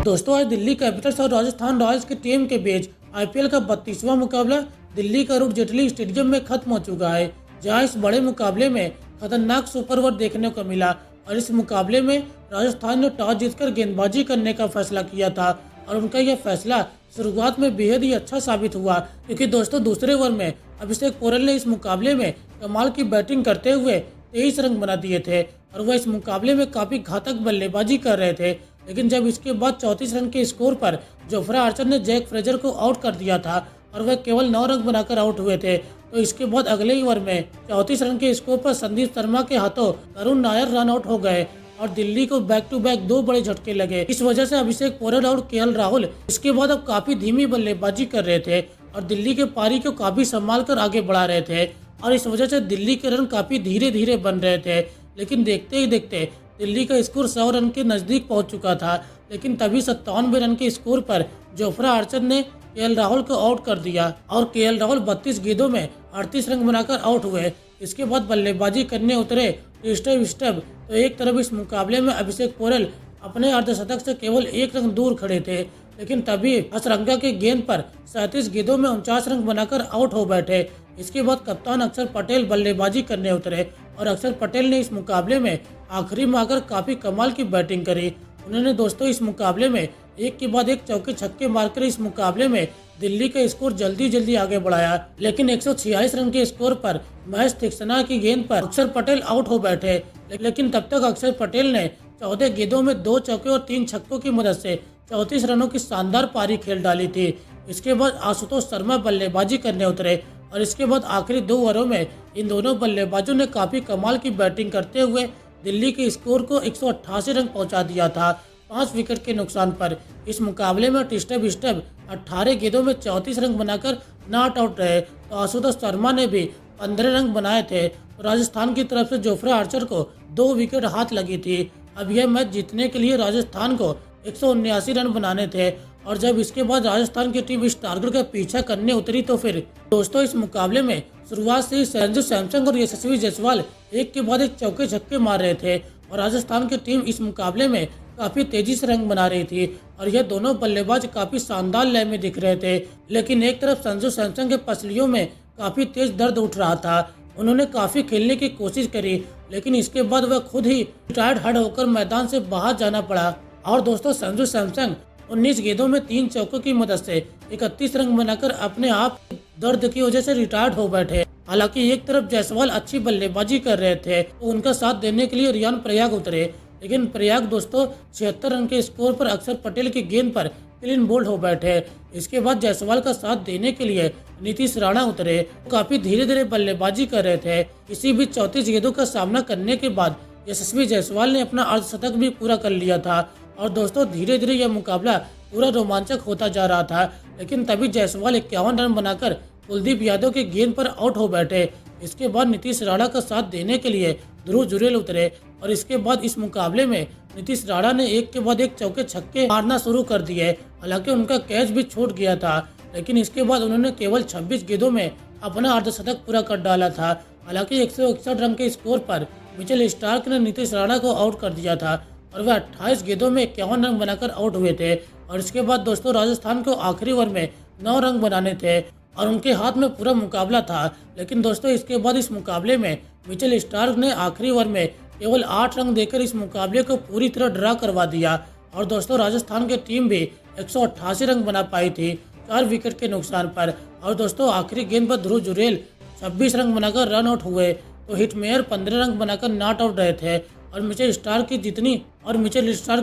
दोस्तों आज दिल्ली कैपिटल्स और राजस्थान रॉयल्स की टीम के बीच आईपीएल का 32वां मुकाबला दिल्ली का अरुण जेटली स्टेडियम में खत्म हो चुका है, जहां इस बड़े मुकाबले में खतरनाक सुपर ओवर देखने को मिला। और इस मुकाबले में राजस्थान ने टॉस जीतकर गेंदबाजी करने का फैसला किया था और उनका यह फैसला शुरुआत में बेहद ही अच्छा साबित हुआ, क्योंकि दोस्तों दूसरे ओवर में अभिषेक पोरल ने इस मुकाबले में कमाल की बैटिंग करते हुए 23 रन बना दिए थे और वह इस मुकाबले में काफी घातक बल्लेबाजी कर रहे थे। लेकिन जब इसके बाद 34 रन के स्कोर पर जोफ्रा आर्चर ने जैक फ्रेजर को आउट कर दिया था और वह केवल 9 रन बनाकर आउट हुए थे, तो इसके बाद अगले ही ओवर में 34 रन के स्कोर पर संदीप शर्मा के हाथों करुण नायर रन आउट हो गए और दिल्ली को बैक टू बैक 2 बड़े झटके लगे। इस वजह से अभिषेक पोरल और केएल राहुल इसके बाद अब काफी धीमी बल्लेबाजी कर रहे थे और दिल्ली के पारी को काफी संभाल कर आगे बढ़ा रहे थे और इस वजह से दिल्ली के रन काफी धीरे धीरे बन रहे थे। लेकिन देखते ही देखते दिल्ली का स्कोर 100 रन के नजदीक पहुंच चुका था, लेकिन तभी 97 रन के स्कोर पर जोफ्रा आर्चर ने केएल राहुल को आउट कर दिया और केएल राहुल 32 गेंदों में 38 रन बनाकर आउट हुए। इसके बाद बल्लेबाजी करने उतरे स्टेव स्टब, तो एक तरफ इस मुकाबले में अभिषेक पोरल अपने अर्धशतक से केवल 1 रन दूर खड़े थे, लेकिन तभी हसरंगा के गेंद पर 37 गेंदों में 49 रन बनाकर आउट हो बैठे। इसके बाद कप्तान अक्षर पटेल बल्लेबाजी करने उतरे और अक्षर पटेल ने इस मुकाबले में आखिरी में आकर काफी कमाल की बैटिंग करी। उन्होंने दोस्तों इस मुकाबले में एक के बाद एक चौके छक्के मारकर इस मुकाबले में दिल्ली का स्कोर जल्दी आगे बढ़ाया, लेकिन 146 रन के स्कोर पर महेश तीक्ष्णा की गेंद पर अक्षर पटेल आउट हो बैठे। लेकिन तब तक अक्षर पटेल ने 14 गेंदों में 2 चौके और 3 छक्कों की मदद से 34 रनों की शानदार पारी खेल डाली थी। इसके बाद आशुतोष शर्मा बल्लेबाजी करने उतरे और इसके बाद आखिरी 2 ओवरों में इन दोनों बल्लेबाजों ने काफी कमाल की बैटिंग करते हुए दिल्ली के स्कोर को 188 रन पहुंचा दिया था 5 विकेट के नुकसान पर। इस मुकाबले में स्टेव स्टब 18 गेंदों में 34 रन बनाकर नॉट आउट रहे, तो आशुतोष शर्मा ने भी 15 रन बनाए थे। तो राजस्थान की तरफ से जोफ्रा आर्चर को 2 विकेट हाथ लगी थी। अब यह मैच जीतने के लिए राजस्थान को 179 रन बनाने थे और जब इसके बाद राजस्थान की टीम इस टारगेट का पीछा करने उतरी तो फिर दोस्तों इस मुकाबले में शुरुआत से ही संजू सैमसन और यशस्वी जायसवाल एक के बाद एक चौके छक्के मार रहे थे और राजस्थान की टीम इस मुकाबले में काफी तेजी से रन बना रही थी और यह दोनों बल्लेबाज काफी शानदार लय में दिख रहे थे। लेकिन एक तरफ संजू सैमसन के पसलियों में काफी तेज दर्द उठ रहा था। उन्होंने काफी खेलने की कोशिश करी, लेकिन इसके बाद वह खुद ही रिटायर्ड हड होकर मैदान से बाहर जाना पड़ा। और दोस्तों संजू सैमसन 19 गेंदों में 3 चौकों की मदद से 31 रन बनाकर अपने आप दर्द की वजह से रिटायर्ड हो बैठे। हालांकि एक तरफ जायसवाल अच्छी बल्लेबाजी कर रहे थे तो उनका साथ देने के लिए रियान प्रयाग उतरे, लेकिन प्रयाग दोस्तों 76 रन के स्कोर पर अक्षर पटेल की गेंद पर क्लीन बोल्ड हो बैठे। इसके बाद जायसवाल का साथ देने के लिए नीतीश राणा उतरे, काफी धीरे धीरे बल्लेबाजी कर रहे थे। इसी बीच 34 गेंदों का सामना करने के बाद यशस्वी जायसवाल ने अपना अर्धशतक भी पूरा कर लिया था और दोस्तों धीरे धीरे यह मुकाबला पूरा रोमांचक होता जा रहा था। लेकिन तभी जायसवाल 51 रन बनाकर कुलदीप यादव के गेंद पर आउट हो बैठे। इसके बाद नीतीश राणा का साथ देने के लिए ध्रुव जुरेल उतरे और इसके बाद इस मुकाबले में नीतीश राणा ने एक के बाद एक चौके छक्के मारना शुरू कर दिए। हालांकि उनका कैच भी छूट गया था, लेकिन इसके बाद उन्होंने केवल 26 गेंदों में अपना अर्धशतक पूरा कर डाला था। हालांकि 161 रन के स्कोर पर मिचेल स्टार्क ने नीतीश राणा को आउट कर दिया था और वह 28 गेंदों में 51 रन बनाकर आउट हुए थे। और इसके बाद दोस्तों राजस्थान को आखिरी ओवर में 9 रन बनाने थे और उनके हाथ में पूरा मुकाबला था। लेकिन दोस्तों इसके बाद इस मुकाबले में मिचेल स्टार्क ने आखिरी ओवर में केवल 8 रन देकर इस मुकाबले को पूरी तरह ड्रा करवा दिया और दोस्तों राजस्थान की टीम भी 188 रन बना पाई थी 4 विकेट के नुकसान पर। और दोस्तों आखिरी गेंद पर ध्रुव जुरेल 26 रन बनाकर रन आउट हुए, तो हिटमेयर 15 रन बनाकर नॉट आउट रहे थे और मिचेल स्टार्क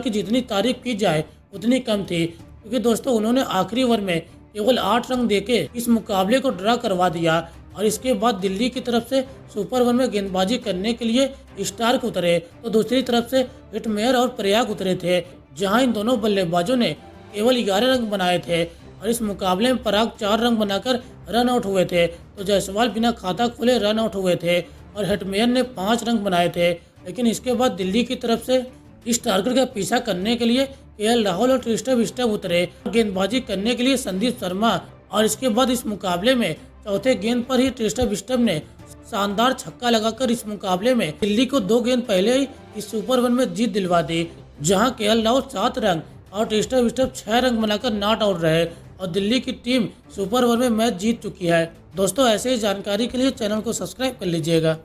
की जितनी तारीफ की जाए उतनी कम थी, क्योंकि दोस्तों उन्होंने आखिरी ओवर में केवल 8 रन देके इस मुकाबले को ड्रा करवा दिया। और इसके बाद दिल्ली की तरफ से सुपर ओवर में गेंदबाजी करने के लिए स्टार्क उतरे, तो दूसरी तरफ से हिटमेयर और प्रयाग उतरे थे, जहां इन दोनों बल्लेबाजों ने केवल 11 रन बनाए थे और इस मुकाबले में पराग 4 रन बनाकर रन आउट हुए थे, तो जायसवाल बिना खाता खोले रन आउट हुए थे और हिटमेयर ने 5 रन बनाए थे। लेकिन इसके बाद दिल्ली की तरफ से इस टारगेट का पीछा करने के लिए केएल राहुल और स्टेव उतरे, गेंदबाजी करने के लिए संदीप शर्मा। और इसके बाद इस मुकाबले में चौथे गेंद पर ही स्टेव ने शानदार छक्का लगाकर इस मुकाबले में दिल्ली को 2 गेंद पहले ही इस सुपर ओवर में जीत दिलवा दी, जहां केएल राहुल 7 रन और स्टम्प स्टम्प 6 रन बनाकर नॉट आउट रहे और दिल्ली की टीम सुपर ओवर में मैच जीत चुकी है। दोस्तों ऐसे ही जानकारी के लिए चैनल को सब्सक्राइब कर लीजिएगा।